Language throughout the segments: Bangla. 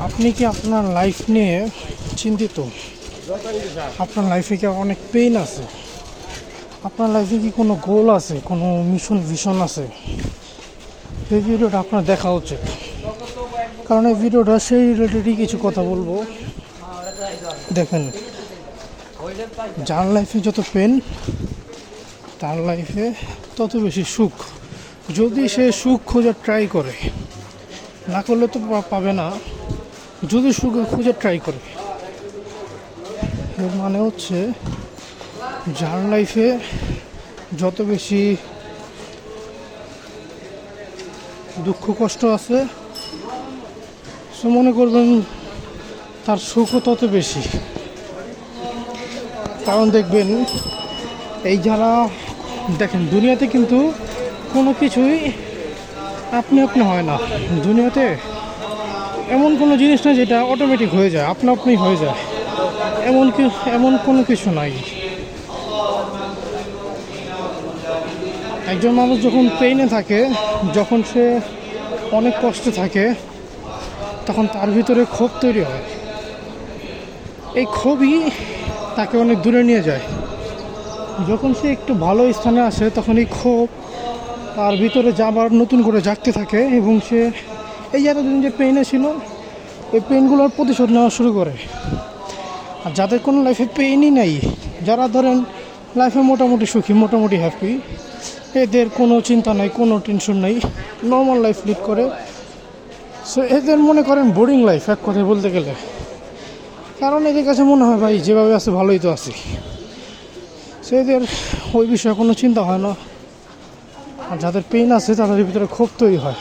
আপনি কি আপনার লাইফ নিয়ে চিন্তিত? আপনার লাইফে কি অনেক পেইন আছে? আপনার লাইফে কি কোনো গোল আছে, কোনো মিশন ভিশন আছে? এই ভিডিওটা আপনার দেখা উচিত, কারণ এই ভিডিওটা সেই রিলেটেডই কিছু কথা বলবো। দেখেন, যার লাইফে যত পেন, তার লাইফে তত বেশি সুখ। যদি সে সুখ খোঁজার ট্রাই করে, না করলে তো পাবে না। যদি সুখ খোঁজার ট্রাই করে, এর মানে হচ্ছে যার লাইফে যত বেশি দুঃখ কষ্ট আছে, সে মনে করবেন তার সুখও তত বেশি। কারণ দেখবেন, এই যারা দেখেন, দুনিয়াতে কিন্তু কোনো কিছুই আপনি আপনি হয় না। দুনিয়াতে এমন কোনো জিনিস না যেটা অটোমেটিক হয়ে যায়, আপনা আপনি হয়ে যায়, এমন কোনো কিছু নাই। একজন মানুষ যখন পেইনে থাকে, যখন সে অনেক কষ্টে থাকে, তখন তার ভিতরে ক্ষোভ তৈরি হয়। এই ক্ষোভই তাকে অনেক দূরে নিয়ে যায়। যখন সে একটু ভালো স্থানে আসে, তখন এই ক্ষোভ তার ভিতরে যাবার নতুন করে জাগতে থাকে, এবং সে এই এতদিন যে পেইনে ছিল, এই পেইনগুলোর প্রতিশোধ নেওয়া শুরু করে। আর যাদের কোনো লাইফে পেইনই নাই, যারা ধরেন লাইফে মোটামুটি সুখী, মোটামুটি হ্যাপি, এদের কোনো চিন্তা নাই, কোনো টেনশন নাই, নর্মাল লাইফ লিড করে। সো এদের মনে করেন বোরিং লাইফ, এক কথায় বলতে গেলে। কারণ এদের কাছে মনে হয়, ভাই যেভাবে আছে ভালোই তো আছি। সো এদের ওই বিষয়ে কোনো চিন্তা হয় না। আর যাদের পেইন আছে, তাদের ভিতরে ক্ষোভ তৈরি হয়।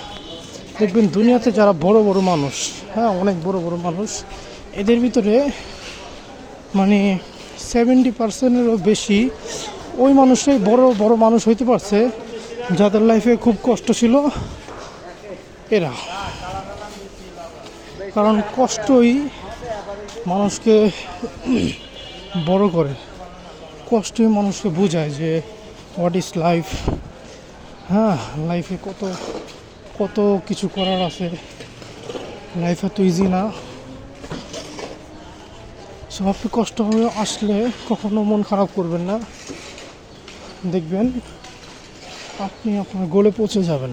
দেখবেন দুনিয়াতে যারা বড় বড় মানুষ, হ্যাঁ অনেক বড় বড় মানুষ, এদের ভিতরে মানে 70%-এরও বেশি ওই মানুষরাই বড় বড় মানুষ হইতে পারছে, যাদের লাইফে খুব কষ্ট ছিল এরা। কারণ কষ্টই মানুষকে বড় করে, কষ্টই মানুষকে বোঝায় যে হোয়াট ইজ লাইফ। হ্যাঁ, লাইফে কত কত কিছু করার আছে, লাইফ এত ইজি না। সব আপনি কষ্ট হয়ে আসলে কখনো মন খারাপ করবেন না, দেখবেন আপনি আপনার গোলে পৌঁছে যাবেন।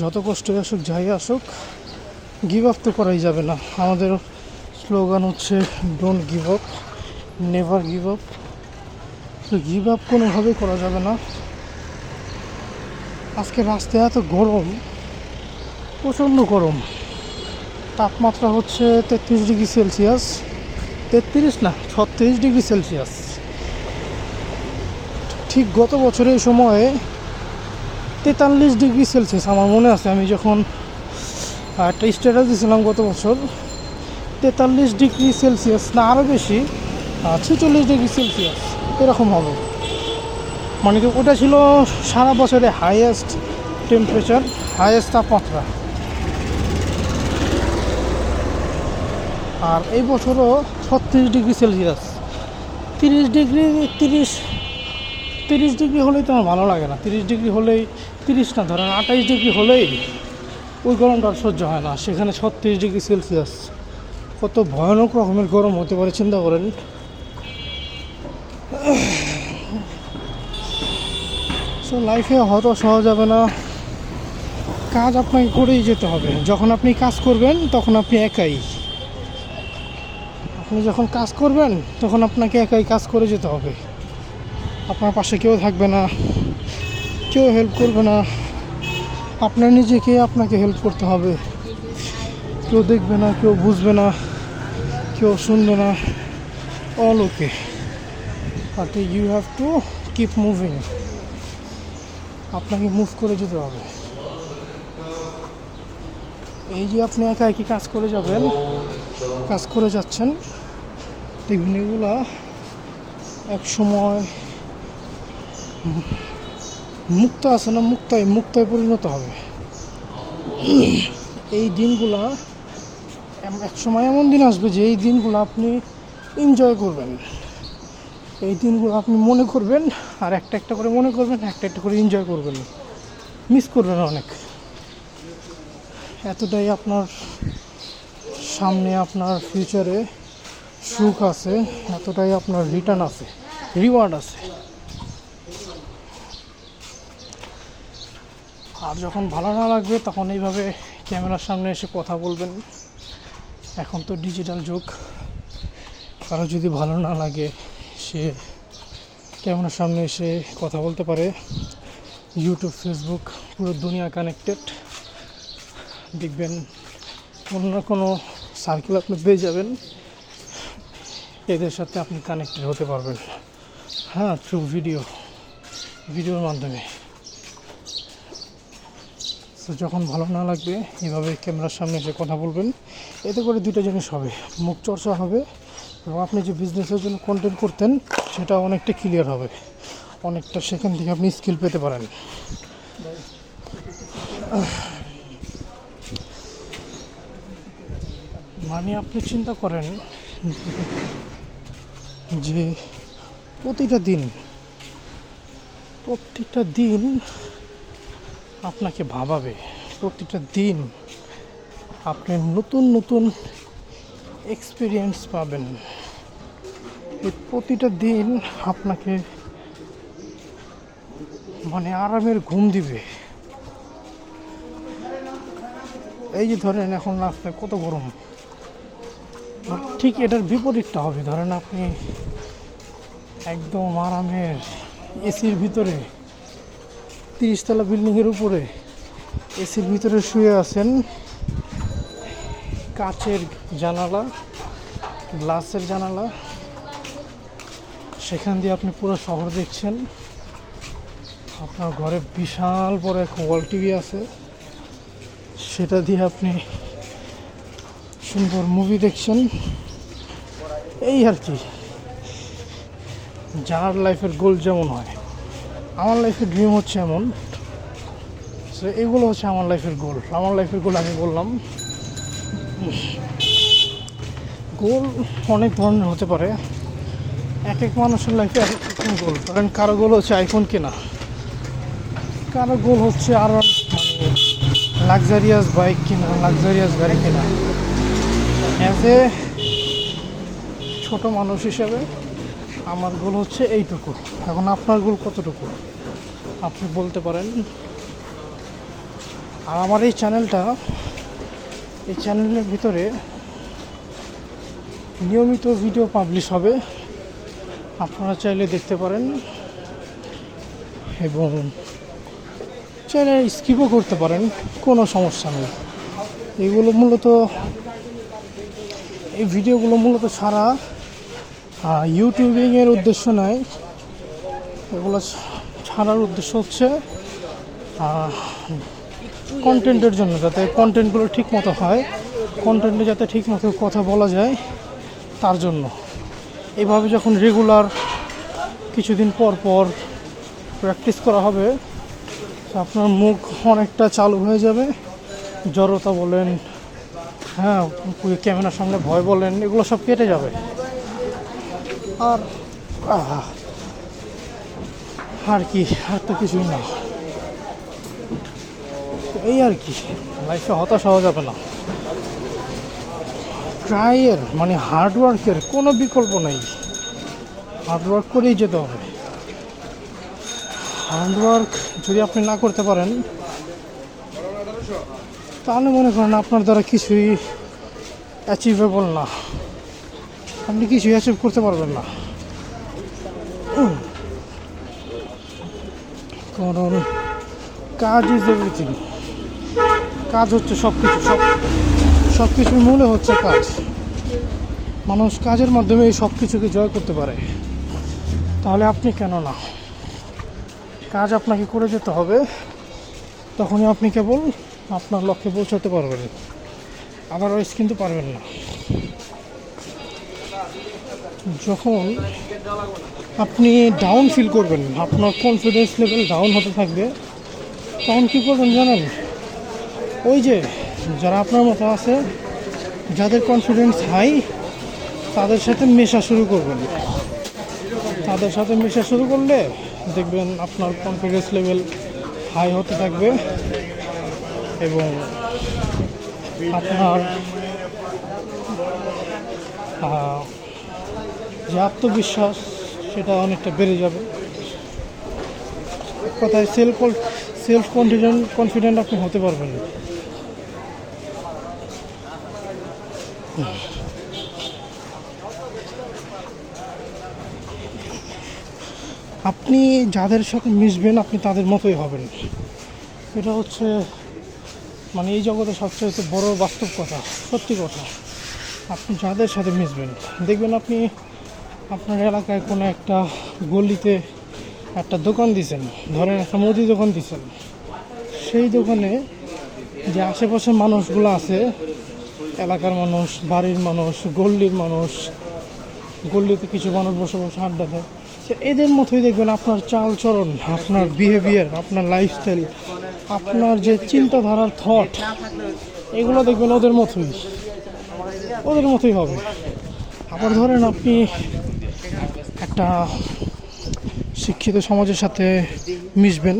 যত কষ্টই আসুক, যাই আসুক, গিভ আপ তো করাই যাবে না। আমাদের স্লোগান হচ্ছে don't give up, never give up. তো গিভ আপ কোনোভাবেই করা যাবে না। আজকে রাস্তায় এত গরম, প্রচণ্ড গরম, তাপমাত্রা হচ্ছে 33°C, 33 না 36°C। ঠিক গত বছরের সময়ে 43°C আমার মনে আছে। আমি যখন একটা স্ট্যাটাস দিয়েছিলাম গত বছর, 43°C না আরও বেশি, 46°C এরকম হবে। মানে কি ওটা ছিল সারা বছরে হাইয়েস্ট টেম্পারেচার, হাইয়েস্ট তাপমাত্রা। আর এই বছরও 36°C। 30 ডিগ্রি হলেই তো আমার ভালো লাগে না। 30 ডিগ্রি হলেই, 30 না ধরেন 28 ডিগ্রি হলেই ওই গরমটা আর সহ্য হয় না। সেখানে 36°C, কত ভয়ানক রকমের গরম হতে পারে চিন্তা করেন। সো লাইফে হতাশ হওয়া যাবে না, কাজ আপনাকে করেই যেতে হবে। যখন আপনি কাজ করবেন তখন আপনি একাই, আপনি যখন কাজ করবেন তখন আপনাকে একাই কাজ করে যেতে হবে। আপনার পাশে কেউ থাকবে না, কেউ হেল্প করবে না, আপনার নিজেকে আপনাকে হেল্প করতে হবে। কেউ দেখবে না, কেউ বুঝবে না, কেউ শুনবে না, all okay, but you have to keep moving. আপনাকে মুভ করে যেতে হবে। এই যে আপনি একা একই কাজ করে যাবেন, কাজ করে যাচ্ছেন, দেখবেন এগুলা এক সময় মুক্ত আছে না, মুক্তায় পরিণত হবে। এই দিনগুলা এক সময় এমন দিন আসবে যে এই দিনগুলো আপনি এনজয় করবেন, এই দিনগুলো আপনি মনে করবেন, আর একটা একটা করে মনে করবেন, একটা একটা করে এনজয় করবেন, মিস করবেন অনেক। এতটাই আপনার সামনে আপনার ফিউচারে সুখ আছে, এতটাই আপনার রিটার্ন আছে, রিওয়ার্ড আছে। আর যখন ভালো না লাগবে তখন এইভাবে ক্যামেরার সামনে এসে কথা বলবেন। এখন তো ডিজিটাল যুগ, কারো যদি ভালো না লাগে সে ক্যামেরার সামনে এসে কথা বলতে পারে। ইউটিউব, ফেসবুক, পুরো দুনিয়া কানেক্টেড। দেখবেন কোনো না কোনো সার্কেল আপনি পেয়ে যাবেন, এদের সাথে আপনি কানেক্টেড হতে পারবেন। হ্যাঁ, থ্রু ভিডিওর মাধ্যমে। তো যখন ভালো না লাগবে এভাবে ক্যামেরার সামনে এসে কথা বলবেন। এতে করে দুটো জিনিস হবে, মুখ চর্চা হবে এবং আপনি যে বিজনেসের জন্য কন্টেন্ট করতেন সেটা অনেকটা ক্লিয়ার হবে, অনেকটা সেখান থেকে আপনি স্কিল পেতে পারেন। মানে আপনি চিন্তা করেন যে প্রতিটা দিন আপনাকে ভাবাবে, প্রতিটা দিন আপনি নতুন নতুন এক্সপিরিয়েন্স পাবেন। এই প্রতিটা দিন আপনাকে মানে আরামের ঘুম দিবে। এই যে ধরেন এখন রাস্তায় কত গরম, ঠিক এটার বিপরীতটা হবে। ধরেন আপনি একদম আরামের এসির ভিতরে, 30 তলা বিল্ডিংয়ের উপরে এসির ভিতরে শুয়ে আছেন, কাচের জানালা, গ্লাসের জানালা, সেখান দিয়ে আপনি পুরো শহর দেখছেন। আপনার ঘরে বিশাল বড় এক ওয়াল টিভি আছে, সেটা দিয়ে আপনি সুন্দর মুভি দেখছেন। এই আর কি, যার লাইফের গোল যেমন হয়, আমার লাইফের ড্রিম হচ্ছে এমন। সো এগুলো হচ্ছে আমার লাইফের গোল। আমার লাইফের গোল আমি বললাম, গোল অনেক ধরনের হতে পারে, এক এক মানুষের লাইফে এক এক রকম গোল। কারণ কারো গোল হচ্ছে আইফোন কেনা, কারো গোল হচ্ছে আরও মানে লাক্সারিয়াস বাইক কেনা, লাক্সারিয়াস গাড়ি কেনা। অ্যাজ এ ছোটো মানুষ হিসেবে আমার গোল হচ্ছে এইটুকু। এখন আপনার গোল কতটুকু আপনি বলতে পারেন। আর আমার এই চ্যানেলের ভিতরে নিয়মিত ভিডিও পাবলিশ হবে, আপনারা চাইলে দেখতে পারেন এবং চাইলে স্কিপও করতে পারেন, কোনো সমস্যা নেই। এই ভিডিওগুলো মূলত ছাড়া ইউটিউবিংয়ের উদ্দেশ্য নয়, এগুলো ছাড়ার উদ্দেশ্য হচ্ছে কন্টেন্টের জন্য, যাতে কন্টেন্টগুলো ঠিক মতো হয়, কন্টেন্টে যাতে ঠিক মতো কথা বলা যায় তার জন্য। এইভাবে যখন রেগুলার কিছুদিন পর প্র্যাকটিস করা হবে, আপনার মুখ অনেকটা চালু হয়ে যাবে। জড়তা বলেন, হ্যাঁ, ক্যামেরার সামনে ভয় বলেন, এগুলো সব কেটে যাবে। আর কি, আর তো কিছুই না। এই আর কি, লাইফে হতাশ হওয়া যাবে না। ট্রাইয়ের মানে হার্ডওয়ার্কের কোনো বিকল্প নেই, হার্ডওয়ার্ক করেই যেতে হবে। হার্ডওয়ার্ক যদি আপনি না করতে পারেন তাহলে মনে করেন আপনার দ্বারা কিছুই অ্যাচিভেবল না, আপনি কিছুই অ্যাচিভ করতে পারবেন না। কারণ কাজ ইজ এভরিথিং, কাজ হচ্ছে সব কিছুর মূলে হচ্ছে কাজ। মানুষ কাজের মাধ্যমে এই সব কিছুকে জয় করতে পারে, তাহলে আপনি কেন না? কাজ আপনাকে করে যেতে হবে, তখনই আপনি কেবল আপনার লক্ষ্যে পৌঁছাতে পারবেন, আদারওয়াইজ কিন্তু পারবেন না। যখন আপনি ডাউন ফিল করবেন, আপনার কনফিডেন্স লেভেল ডাউন হতে থাকবে, তখন কী করবেন জানেন? ওই যে যারা আপনার মতো আছে, যাদের কনফিডেন্স হাই, তাদের সাথে মেশা শুরু করবেন। তাদের সাথে মেশা শুরু করলে দেখবেন আপনার কনফিডেন্স লেভেল হাই হতে থাকবে এবং আপনার যে আত্মবিশ্বাস সেটা অনেকটা বেড়ে যাবে। এক কথায় সেলফ কনফিডেন্ট আপনি হতে পারবেন। আপনি যাদের সাথে মিশবেন আপনি তাদের মতোই হবেন। এটা হচ্ছে মানে এই জগতে সবচেয়ে বড় বাস্তব কথা, সত্যি কথা। আপনি যাদের সাথে মিশবেন দেখবেন আপনি আপনার এলাকায় কোনো একটা গলিতে একটা দোকান দিয়েছেন, ধরেন একটা মুদি দোকান দিয়েছেন, সেই দোকানে যে আশেপাশের মানুষগুলো আছে, এলাকার মানুষ, বাড়ির মানুষ, গল্লির মানুষ, গল্লিতে কিছু মানুষ বসে বসে আড্ডা দেয়, তো এদের মতোই দেখবেন আপনার চালচরণ, আপনার বিহেভিয়ার, আপনার লাইফস্টাইল, আপনার যে চিন্তাধারার থট, এগুলো দেখবেন ওদের মতোই হবে। আবার ধরেন আপনি একটা শিক্ষিত সমাজের সাথে মিশবেন,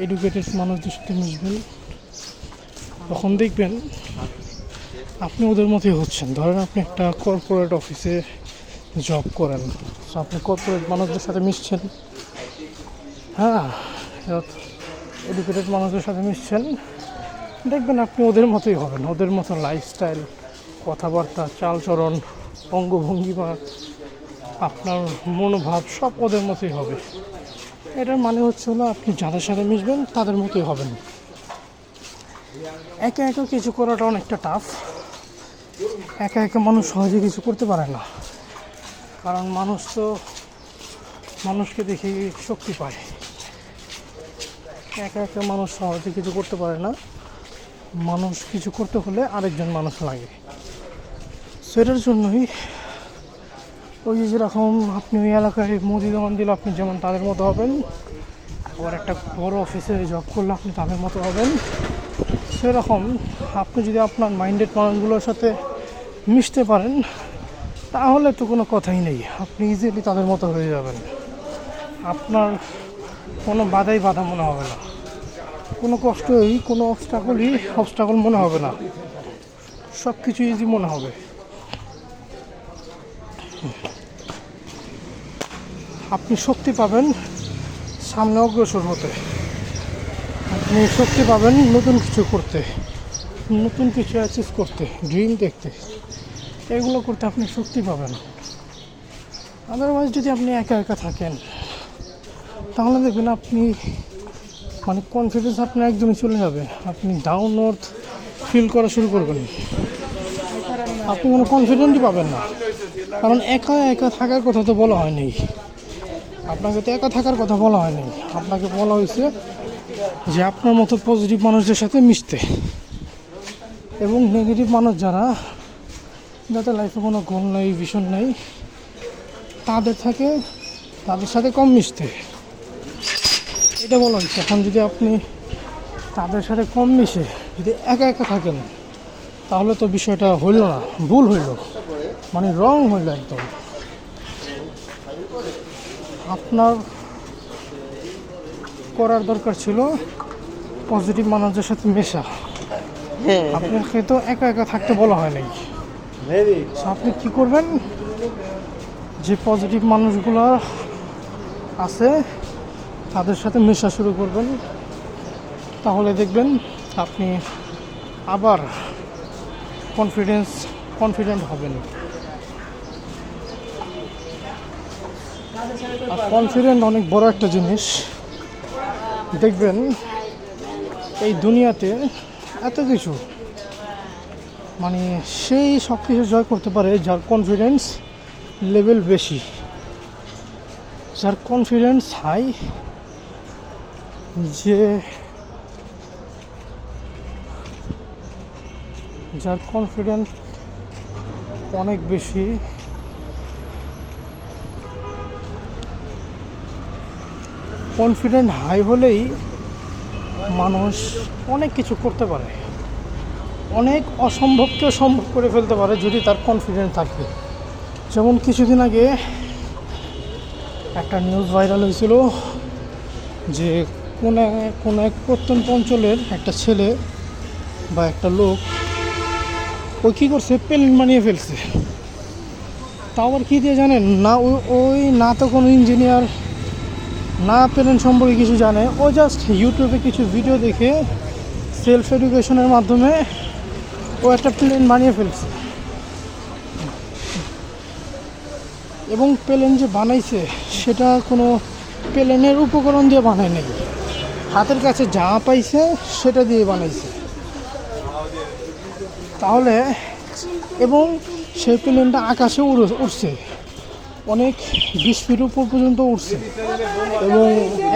এডুকেটেড মানুষদের সাথে মিশবেন, তখন দেখবেন আপনি ওদের মতোই হচ্ছেন। ধরেন আপনি একটা কর্পোরেট অফিসে জব করেন, তো আপনি কর্পোরেট মানুষদের সাথে মিশছেন, হ্যাঁ, এডুকেটেড মানুষদের সাথে মিশছেন, দেখবেন আপনি ওদের মতোই হবেন। ওদের মতো লাইফস্টাইল, কথাবার্তা, চালচরণ, অঙ্গভঙ্গিমা, আপনার মনোভাব সব ওদের মতোই হবে। এটার মানে হচ্ছে হলো আপনি যাদের সাথে মিশবেন তাদের মতোই হবেন। একা একা কিছু করাটা অনেকটা টাফ। একা একা মানুষ সহজে কিছু করতে পারে না, কারণ মানুষ তো মানুষকে দেখে শক্তি পায়। একা একা মানুষ সহজে কিছু করতে পারে না, মানুষ কিছু করতে হলে আরেকজন মানুষ লাগে। সেটার জন্যই ওই যেরকম আপনি ওই এলাকায় মুদি দোকান দিলে আপনি যেমন তাদের মতো হবেন, আবার একটা বড় অফিসে জব করলে আপনি তাদের মতো হবেন, সেরকম আপনি যদি আপনার মাইন্ডেড মানুষগুলোর সাথে মিশতে পারেন তাহলে তো কোনো কথাই নেই, আপনি ইজিলি তাদের মতো হয়ে যাবেন। আপনার কোনো বাধা মনে হবে না, কোনো কষ্টই, কোনো অবস্টাকল মনে হবে না, সব কিছু ইজি মনে হবে। আপনি শক্তি পাবেন সামনে অগ্রসর হতে, আপনি শক্তি পাবেন নতুন কিছু করতে, নতুন কিছু অ্যাচিভ করতে, ড্রিম দেখতে, এগুলো করতে আপনি শক্তি পাবেন। আদারওয়াইজ যদি আপনি একা একা থাকেন তাহলে দেখবেন আপনি মানে কনফিডেন্স আপনার একদমই চলে যাবে, আপনি ডাউন নর্থ ফিল করা শুরু করবেন, আপনি কোনো কনফিডেন্টই পাবেন না। কারণ একা একা থাকার কথা তো বলা হয়নি, আপনাকে তো একা থাকার কথা বলা হয়নি, আপনাকে বলা হয়েছে যে আপনার মতো পজিটিভ মানুষদের সাথে মিশতে, এবং নেগেটিভ মানুষ যাদের লাইফে কোনো গোল নেই, ভিশন নেই, তাদের সাথে কম মিশতে, এটা বলা হয়েছে। এখন যদি আপনি তাদের সাথে কম মিশে যদি একা একা থাকেন তাহলে তো বিষয়টা হইল না, ভুল হইল, মানে রং হইল একদম। আপনার করার দরকার ছিল পজিটিভ মানুষদের সাথে মেশা, আপনাকে তো একা একা থাকতে বলা হয় নাই। আপনি কি করবেন, যে পজিটিভ মানুষগুলো আছে তাদের সাথে মেশা শুরু করবেন, তাহলে দেখবেন আপনি আবার কনফিডেন্ট হবেন। আর কনফিডেন্ট অনেক বড় একটা জিনিস। দেখবেন এই দুনিয়াতে এত কিছু, মানে সেই সব কিছু জয় করতে পারে যার কনফিডেন্স লেভেল বেশি, যার কনফিডেন্স হাই, যার কনফিডেন্স অনেক বেশি, কনফিডেন্ট হাই হলেই মানুষ অনেক কিছু করতে পারে, অনেক অসম্ভবকেও সম্ভব করে ফেলতে পারে যদি তার কনফিডেন্ট থাকে। যেমন কিছুদিন আগে একটা নিউজ ভাইরাল হয়েছিল যে কোনো এক প্রত্যন্ত অঞ্চলের একটা ছেলে বা একটা লোক ও কী করছে, প্লেন বানিয়ে ফেলছে। তাও আবার কী দিয়ে জানেন না, ওই না তো কোনো ইঞ্জিনিয়ার, না প্লেন সম্পর্কে কিছু জানে, ও জাস্ট ইউটিউবে কিছু ভিডিও দেখে সেলফ এডুকেশনের মাধ্যমে ও একটা প্লেন বানিয়ে ফেলছে। এবং প্লেন যে বানাইছে সেটা কোনো প্লেনের উপকরণ দিয়ে বানায় নাই, হাতের কাছে যা পাইছে সেটা দিয়ে বানাইছে। তাহলে এবং সেই প্লেনটা আকাশে উড়ছে, অনেক 20 ফিট উপর পর্যন্ত উঠছে এবং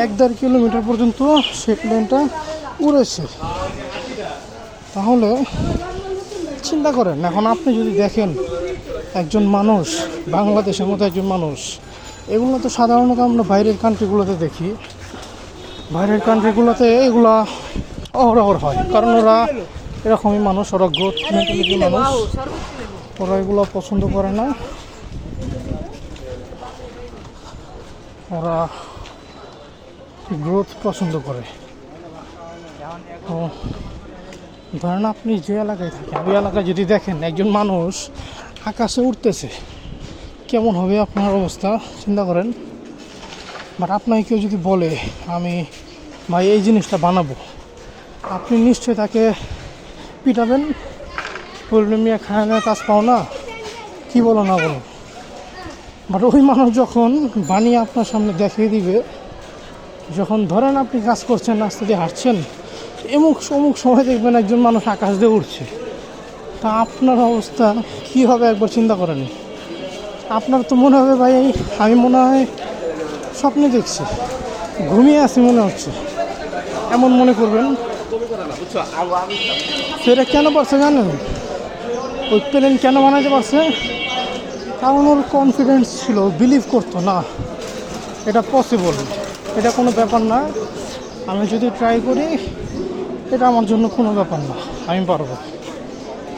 1-1.5 কিলোমিটার পর্যন্ত সেই প্লেনটা উড়েছে। তাহলে চিন্তা করেন, এখন আপনি যদি দেখেন একজন মানুষ, বাংলাদেশের মতো একজন মানুষ, এগুলো তো সাধারণত আমরা বাইরের কান্ট্রিগুলোতে দেখি, বাইরের কান্ট্রিগুলোতে এগুলা অহরহ হয়, কারণ ওরা এরকমই মানুষ, ওরা গ্রোথ মেন্টালিটি মানুষ, ওরা এগুলো পছন্দ করে না, ওরা গ্রোথ পছন্দ করে। তো ধরেন আপনি যে এলাকায় থাকেন, ওই এলাকায় যদি দেখেন একজন মানুষ আকাশে উঠতেছে, কেমন হবে আপনার অবস্থা চিন্তা করেন। বাট আপনাকে কেউ যদি বলে আমি ভাই এই জিনিসটা বানাবো, আপনি নিশ্চয়ই তাকে পিটাবেন, বলবেন মিয়া খায় না কাজ পাও না, কী বলো না বলো। বাট ওই মানুষ যখন বানিয়ে আপনার সামনে দেখিয়ে দিবে, যখন ধরেন আপনি কাজ করছেন, রাস্তা দিয়ে হাঁটছেন, অমুক সময় দেখবেন একজন মানুষ আকাশ দিয়ে উঠছে, তা আপনার অবস্থা কী হবে একবার চিন্তা করেন। আপনার তো মনে হবে ভাই আমি মনে হয় স্বপ্নে দেখছি, ঘুমিয়ে আছি মনে হচ্ছে, এমন মনে করবেন। সেটা কেন পারছে জানেন? ওই প্লেন কেন বানাতে পারছে? কারণ ওর কনফিডেন্স ছিল, বিলিভ করতো না এটা পসিবল, এটা কোনো ব্যাপার না, আমি যদি ট্রাই করি এটা আমার জন্য কোনো ব্যাপার না, আমি পারবো,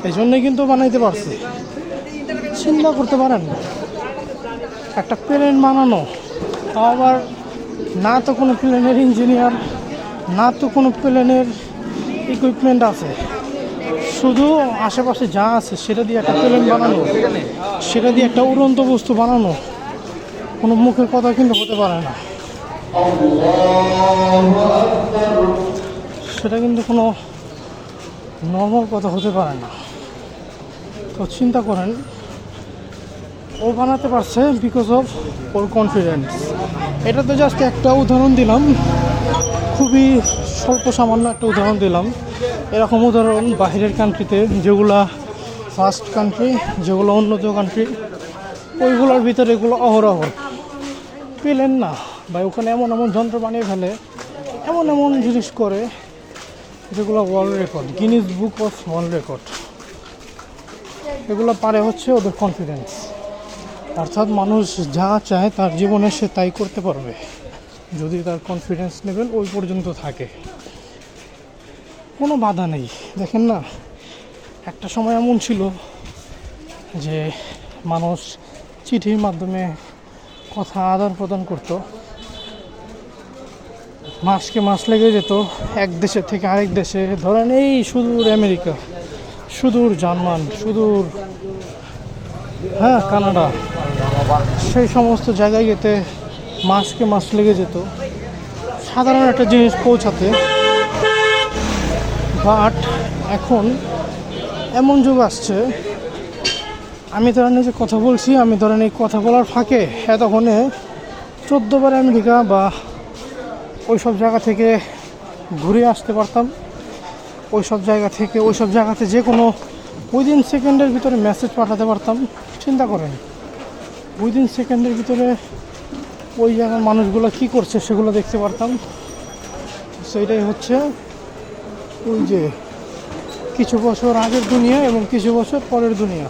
এই জন্যই কিন্তু বানাইতে পারছি। চিন্তা করতে পারেন একটা প্লেন বানানো, আবার না তো কোনো প্লেনের ইঞ্জিনিয়ার, না তো কোনো প্লেনের ইকুইপমেন্ট আছে, শুধু আশেপাশে যা আছে সেটা দিয়ে একটা প্লেন বানানো, সেটা দিয়ে একটা উড়ন্ত বস্তু বানানো কোনো মুখের কথা কিন্তু হতে পারে না, সেটা কিন্তু কোনো নর্মাল কথা হতে পারে না। তো চিন্তা করেন ও বানাতে পারছে বিকজ অফ ওর কনফিডেন্স। এটা তো জাস্ট একটা উদাহরণ দিলাম, খুবই স্বল্প সামান্য একটা উদাহরণ দিলাম। এরকম উদাহরণ বাহিরের কান্ট্রিতে, যেগুলা ফার্স্ট কান্ট্রি, যেগুলো উন্নত কান্ট্রি, ওইগুলোর ভিতরে এগুলো অহরহ। পেলেন না ভাই, ওখানে এমন এমন যন্ত্র বানিয়ে ফেলে, এমন এমন জিনিস করে যেগুলো world record, Guinness book of world record. এগুলো পারে হচ্ছে ওদের কনফিডেন্স, অর্থাৎ মানুষ যা চায় তার জীবনে সে তাই করতে পারবে যদি তার কনফিডেন্স লেভেল ওই পর্যন্ত থাকে, কোনো বাধা নেই। দেখেন না, একটা সময় এমন ছিল যে মানুষ চিঠির মাধ্যমে কথা আদান প্রদান করত, মাসকে মাস লেগে যেত এক দেশের থেকে আরেক দেশে, ধরেন এই সুদূর আমেরিকা, সুদূর জার্মান, সুদূর কানাডা, সেই সমস্ত জায়গায় যেতে মাসকে মাস লেগে যেত সাধারণ একটা জিনিস পৌঁছাতে। বাট এখন এমন যুগ আসছে, আমি ধরেন যে কথা বলছি, আমি ধরেন এই কথা বলার ফাঁকে এতক্ষণে 14 বার আমেরিকা বা ওই সব জায়গা থেকে ঘুরে আসতে পারতাম, ওই সব জায়গাতে যে কোনো উইদিন সেকেন্ডের ভিতরে মেসেজ পাঠাতে পারতাম। চিন্তা করেন, উইদিন সেকেন্ডের ভিতরে ওই জায়গার মানুষগুলো কী করছে সেগুলো দেখতে পারতাম। সেইটাই হচ্ছে ওই যে কিছু বছর আগের দুনিয়া এবং কিছু বছর পরের দুনিয়া।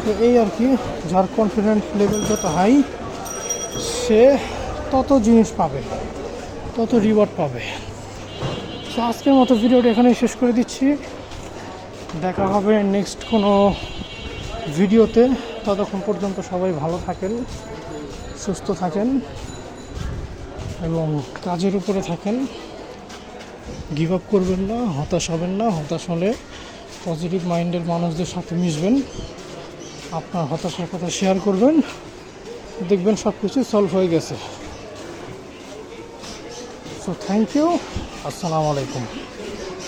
তো এই আর কি, যার কনফিডেন্স লেভেল যত হাই সে তত জিনিস পাবে, তত রিওয়ার্ড পাবে। তো আজকের মতো ভিডিওটা এখানেই শেষ করে দিচ্ছি, দেখা হবে নেক্সট কোনো ভিডিওতে। ততক্ষণ পর্যন্ত সবাই ভালো থাকেন, সুস্থ থাকেন। এবং কাজের উপরে থাকেন। গিভ আপ করবেন না, হতাশ হবেন না। হতাশ হলে পজিটিভ মাইন্ডের মানুষদের সাথে মিশবেন, আপনার হতাশার কথা শেয়ার করবেন, দেখবেন সব কিছু সলভ হয়ে গেছে। সো থ্যাংক ইউ, আসসালামু আলাইকুম।